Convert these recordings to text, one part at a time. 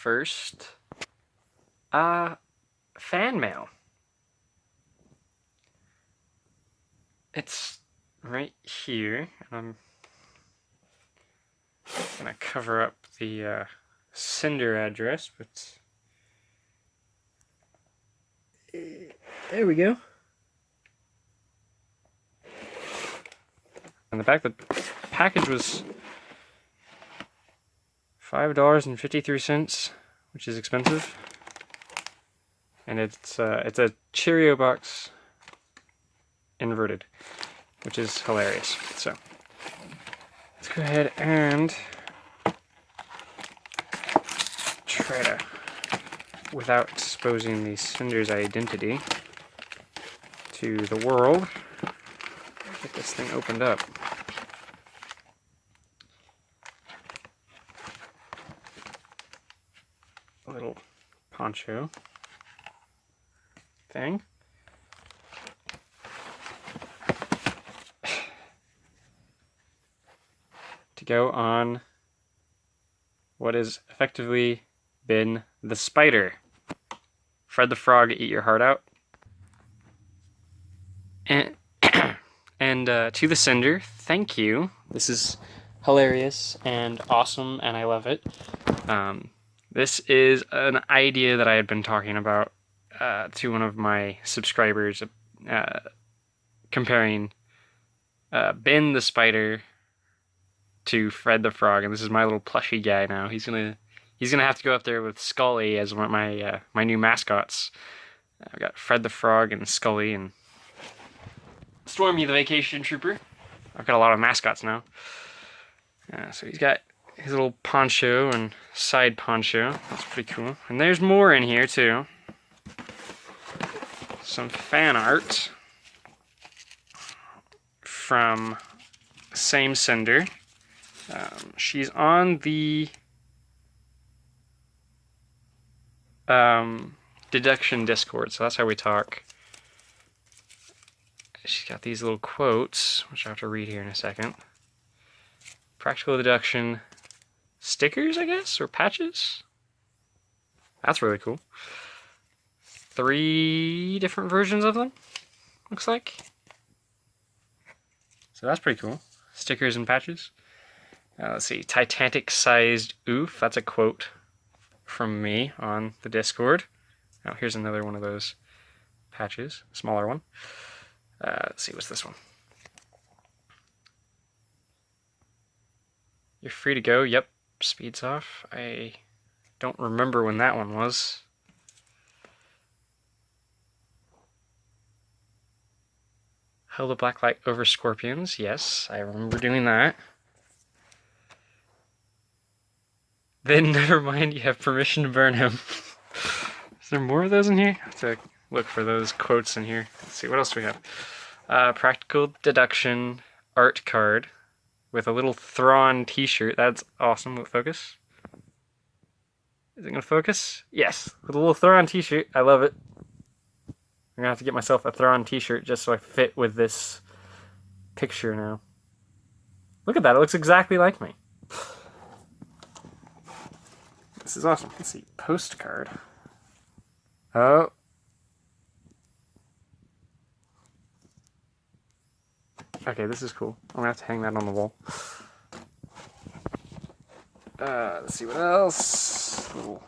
first fan mail. It's right here, and I'm gonna cover up the sender address, but there we go. On the back, the package was $5.53, which is expensive, and it's a Cheerio box inverted, which is hilarious. So let's go ahead and try to, without exposing the sender's identity to the world, get this thing opened up. A little poncho thing. To go on what has effectively been the spider. Fred the Frog, eat your heart out. And to the sender, thank you. This is hilarious and awesome, and I love it. This is an idea that I had been talking about to one of my subscribers, comparing Ben the spider to Fred the Frog, and this is my little plushy guy now. He's gonna have to go up there with Scully as one of my new mascots. I've got Fred the Frog and Scully and Stormy the Vacation Trooper. I've got a lot of mascots now. So he's got his little poncho and side poncho. That's pretty cool. And there's more in here too. Some fan art from same sender. She's on the Deduction Discord, so that's how we talk. She's got these little quotes, which I have to read here in a second. Practical deduction stickers, I guess, or patches? That's really cool. 3 different versions of them, looks like. So that's pretty cool. Stickers and patches. Let's see, Titanic-sized oof. That's a quote from me on the Discord. Oh, here's another one of those patches, smaller one. Let's see, what's this one? You're free to go. Yep, speed's off. I don't remember when that one was. Held a black light over scorpions. Yes, I remember doing that. Then never mind, you have permission to burn him. Is there more of those in here? I have to look for those quotes in here. Let's see, what else do we have? Practical deduction art card with a little Thrawn t-shirt. That's awesome. Will it focus? Is it going to focus? Yes, with a little Thrawn t-shirt. I love it. I'm going to have to get myself a Thrawn t-shirt just so I fit with this picture now. Look at that, it looks exactly like me. This is awesome. Let's see, postcard. Oh. Okay, this is cool. I'm gonna have to hang that on the wall. Let's see what else. Little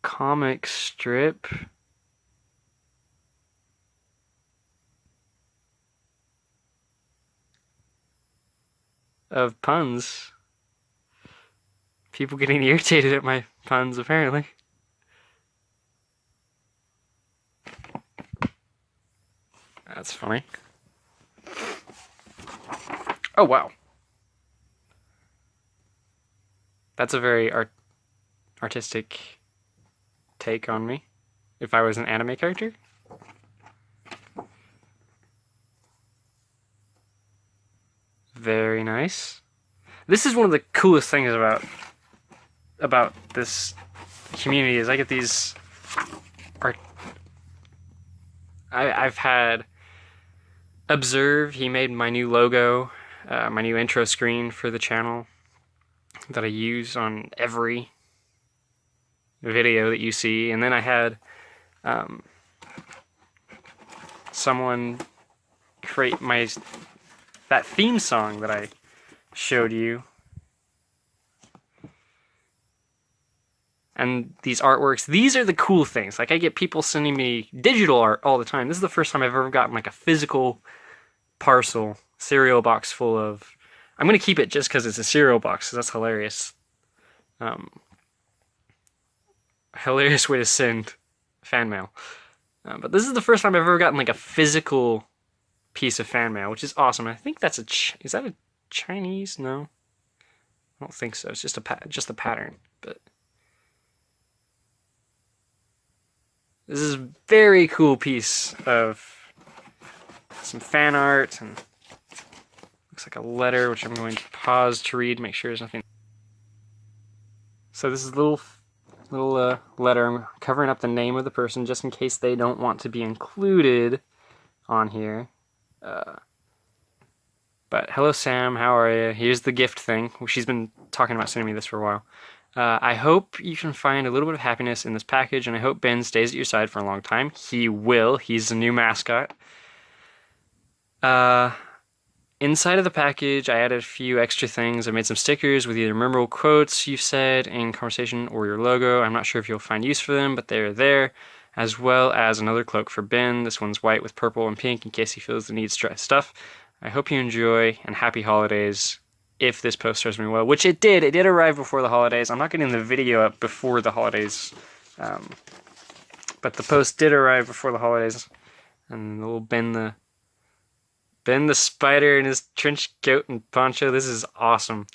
comic strip. Of puns. People getting irritated at my puns, apparently. That's funny. Oh, wow. That's a very artistic take on me. If I was an anime character. Very nice. This is one of the coolest things about this community is I get these art. I've had Observe. He made my new logo, my new intro screen for the channel that I use on every video that you see, and then I had someone create that theme song that I showed you. And these artworks, these are the cool things. Like, I get people sending me digital art all the time. This is the first time I've ever gotten like a physical parcel, cereal box full of... I'm going to keep it just because it's a cereal box, because that's hilarious. Hilarious way to send fan mail. But this is the first time I've ever gotten like a physical piece of fan mail, which is awesome. I think that's is that a Chinese? No, I don't think so. It's just a pattern. But this is a very cool piece of some fan art, and looks like a letter, which I'm going to pause to read, make sure there's nothing. So this is a little letter. I'm covering up the name of the person just in case they don't want to be included on here. But hello Sam, how are you? Here's the gift thing. She's been talking about sending me this for a while. I hope you can find a little bit of happiness in this package, and I hope Ben stays at your side for a long time. He will. He's the new mascot. Inside of the package, I added a few extra things. I made some stickers with either memorable quotes you've said in conversation or your logo. I'm not sure if you'll find use for them, but they're there. As well as another cloak for Ben. This one's white with purple and pink in case he feels the need to stuff. I hope you enjoy, and happy holidays if this post serves me well, which it did. It did arrive before the holidays. I'm not getting the video up before the holidays, but the post did arrive before the holidays. And little Ben the spider in his trench coat and poncho. This is awesome.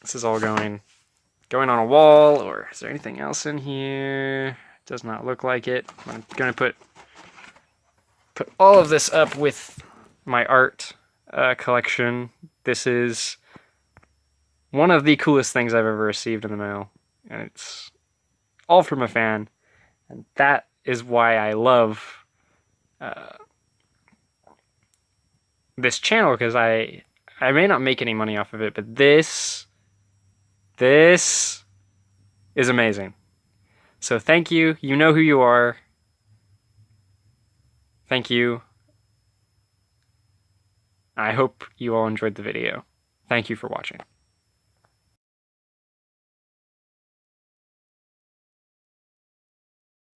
This is all going on a wall, or is there anything else in here? Does not look like it. I'm gonna put all of this up with my art collection. This is one of the coolest things I've ever received in the mail, and it's all from a fan, and that is why I love this channel, because I may not make any money off of it, but this is amazing. So thank you. You know who you are. Thank you. I hope you all enjoyed the video. Thank you for watching.